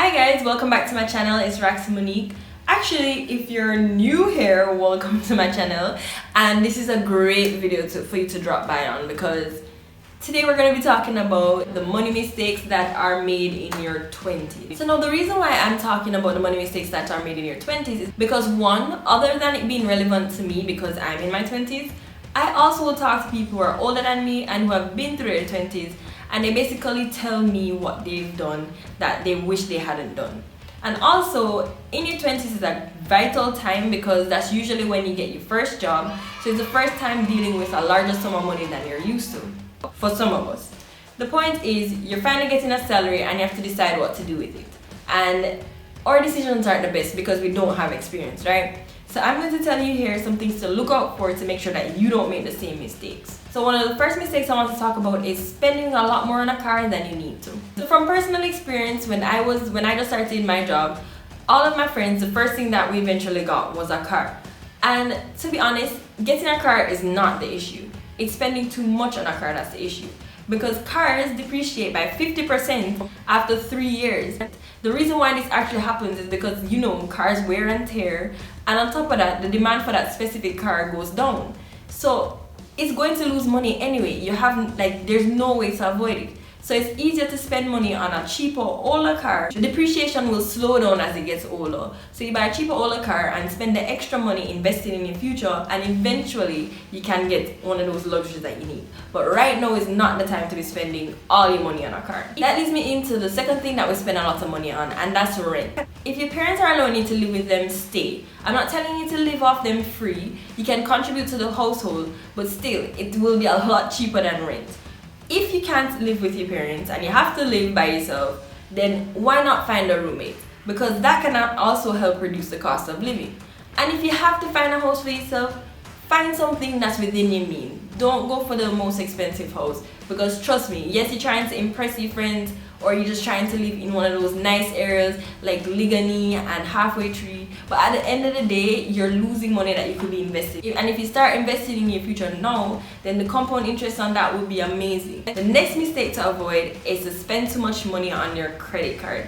Hi guys, welcome back to my channel. It's Raksi Monique. Actually, if you're new here, welcome to my channel, and this is a great video for you to drop by on, because today we're going to be talking about the money mistakes that are made in your 20s. So now the reason why I'm talking about the money mistakes that are made in your 20s is because, one, other than it being relevant to me because I'm in my 20s, I also will talk to people who are older than me and who have been through their 20s, and they basically tell me what they've done that they wish they hadn't done. And also, in your 20s is a vital time because that's usually when you get your first job, so it's the first time dealing with a larger sum of money than you're used to, for some of us. The point is, you're finally getting a salary and you have to decide what to do with it. And our decisions aren't the best because we don't have experience, right? So I'm going to tell you here some things to look out for to make sure that you don't make the same mistakes. So one of the first mistakes I want to talk about is spending a lot more on a car than you need to. So from personal experience, when I just started my job, all of my friends, the first thing that we eventually got was a car. And to be honest, getting a car is not the issue. It's spending too much on a car that's the issue. Because cars depreciate by 50% after 3 years. The reason why this actually happens is because, cars wear and tear, and on top of that, the demand for that specific car goes down. So it's going to lose money anyway. There's no way to avoid it. So it's easier to spend money on a cheaper, older car. The depreciation will slow down as it gets older. So you buy a cheaper, older car and spend the extra money investing in your future, and eventually you can get one of those luxuries that you need. But right now is not the time to be spending all your money on a car. That leads me into the second thing that we spend a lot of money on, and that's rent. If your parents are allowing you to live with them, stay. I'm not telling you to live off them free. You can contribute to the household, but still, it will be a lot cheaper than rent. If you can't live with your parents and you have to live by yourself, then why not find a roommate? Because that can also help reduce the cost of living. And if you have to find a house for yourself, find something that's within your means. Don't go for the most expensive house, because trust me, yes, you're trying to impress your friends, or you're just trying to live in one of those nice areas like Ligani and Halfway Tree, but at the end of the day, you're losing money that you could be investing. And if you start investing in your future now, then the compound interest on that would be amazing. The next mistake to avoid is to spend too much money on your credit card.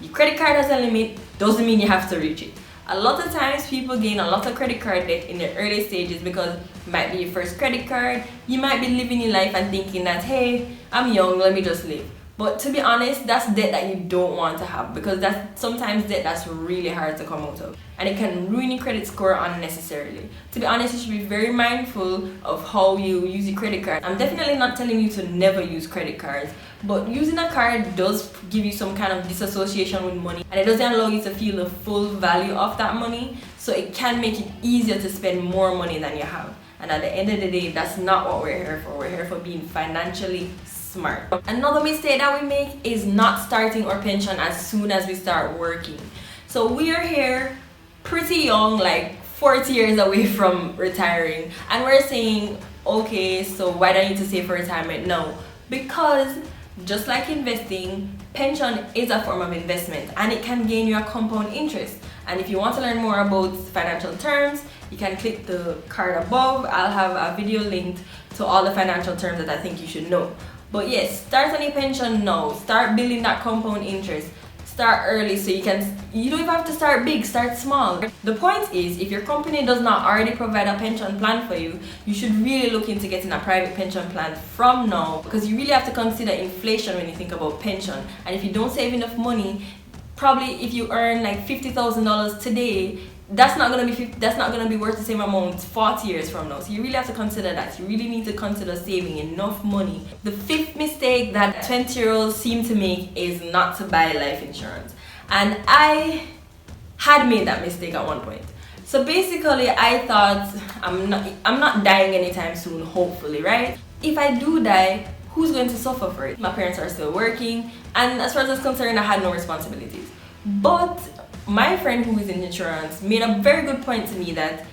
Your credit card has a limit, doesn't mean you have to reach it. A lot of times people gain a lot of credit card debt in the early stages because it might be your first credit card. You might be living your life and thinking that, hey, I'm young, let me just live. But to be honest, that's debt that you don't want to have, because that's sometimes debt that's really hard to come out of, and it can ruin your credit score unnecessarily. To be honest, you should be very mindful of how you use your credit card. I'm definitely not telling you to never use credit cards, but using a card does give you some kind of disassociation with money, and it doesn't allow you to feel the full value of that money, so it can make it easier to spend more money than you have. And at the end of the day, that's not what we're here for. We're here for being financially smart. Another mistake that we make is not starting our pension as soon as we start working. So we are here pretty young, like 40 years away from retiring, and we're saying, okay, so why do I need to save for retirement now? Because just like investing, pension is a form of investment, and it can gain you a compound interest. And if you want to learn more about financial terms, you can click the card above. I'll have a video linked to all the financial terms that I think you should know. But yes, start on your pension now. Start building that compound interest. Start early so you don't even have to start big, start small. The point is, if your company does not already provide a pension plan for you, you should really look into getting a private pension plan from now, because you really have to consider inflation when you think about pension. And if you don't save enough money, probably if you earn like $50,000 today, that's not gonna be worth the same amount 40 years from now. So you really have to consider that. You really need to consider saving enough money. The fifth mistake that 20-year-olds seem to make is not to buy life insurance. And I had made that mistake at one point. So basically, I thought I'm not dying anytime soon, hopefully, right? If I do die, who's going to suffer for it? My parents are still working, and as far as I'm concerned, I had no responsibilities. But my friend who is in insurance made a very good point to me that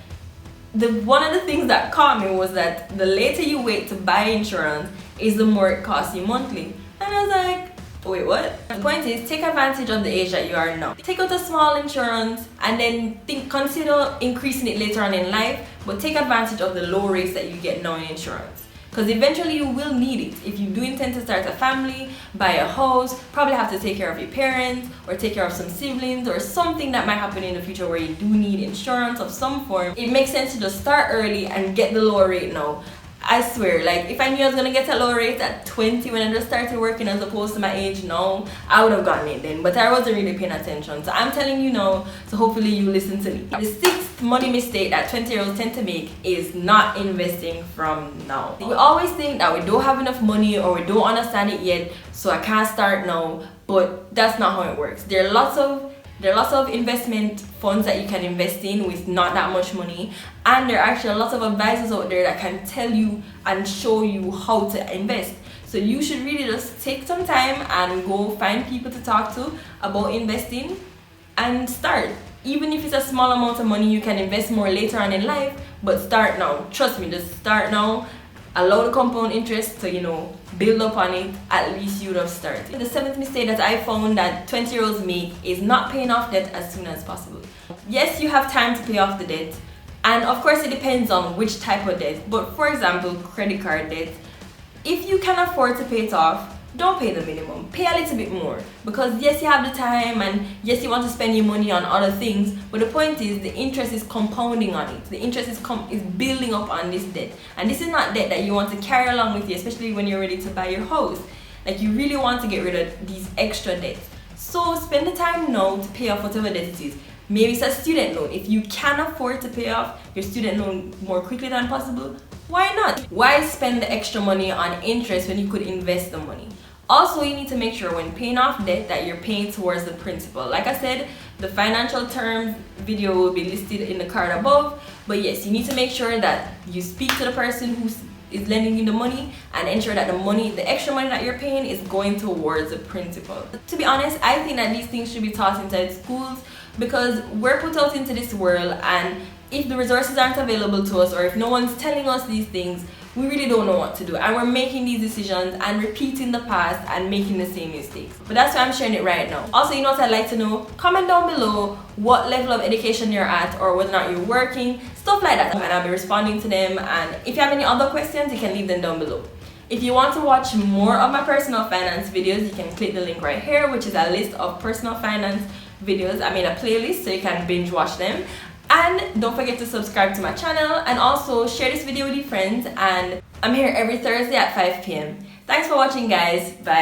one of the things that caught me was that the later you wait to buy insurance is the more it costs you monthly. And I was like, wait, what? The point is, take advantage of the age that you are now. Take out a small insurance and then consider increasing it later on in life, but take advantage of the low rates that you get now in insurance. because eventually you will need it. If you do intend to start a family, buy a house, probably have to take care of your parents or take care of some siblings or something that might happen in the future where you do need insurance of some form, it makes sense to just start early and get the lower rate now. I swear, like, if I knew I was gonna get a lower rate at 20 when I just started working as opposed to my age now, I would have gotten it then, but I wasn't really paying attention. So I'm telling you now, so hopefully you listen to me. The sixth money mistake that 20-year-olds tend to make is not investing from now. We always think that we don't have enough money or we don't understand it yet, so I can't start now, but that's not how it works. There are lots of investment funds that you can invest in with not that much money, and there are actually lots of advisors out there that can tell you and show you how to invest. So you should really just take some time and go find people to talk to about investing and start. Even if it's a small amount of money, you can invest more later on in life, but start now. Trust me, just start now. Allow the compound interest to, build up on it. At least you would have started. The seventh mistake that I found that 20-year-olds make is not paying off debt as soon as possible. Yes, you have time to pay off the debt, and of course it depends on which type of debt, but for example, credit card debt, if you can afford to pay it off, don't pay the minimum, pay a little bit more, because yes, you have the time and yes, you want to spend your money on other things, but the point is the interest is compounding on it. The interest is building up on this debt, and this is not debt that you want to carry along with you, especially when you're ready to buy your house. Like, you really want to get rid of these extra debts. So spend the time now to pay off whatever debt it is. Maybe it's a student loan. If you can afford to pay off your student loan more quickly than possible, why not? Why spend the extra money on interest when you could invest the money? Also, you need to make sure when paying off debt that you're paying towards the principal. Like I said, the financial terms video will be listed in the card above, but yes, you need to make sure that you speak to the person who is lending you the money and ensure that the extra money that you're paying is going towards the principal. To be honest, I think that these things should be taught inside schools, because we're put out into this world, and if the resources aren't available to us or if no one's telling us these things, we really don't know what to do, and we're making these decisions and repeating the past and making the same mistakes. But that's why I'm sharing it right now. Also, you know what I'd like to know? Comment down below what level of education you're at, or whether or not you're working, stuff like that, and I'll be responding to them. And if you have any other questions, you can leave them down below. If you want to watch more of my personal finance videos, you can click the link right here, which is a list of personal finance videos. I made a playlist so you can binge watch them. And don't forget to subscribe to my channel, and also share this video with your friends. And I'm here every Thursday at 5 p.m. Thanks for watching, guys. Bye.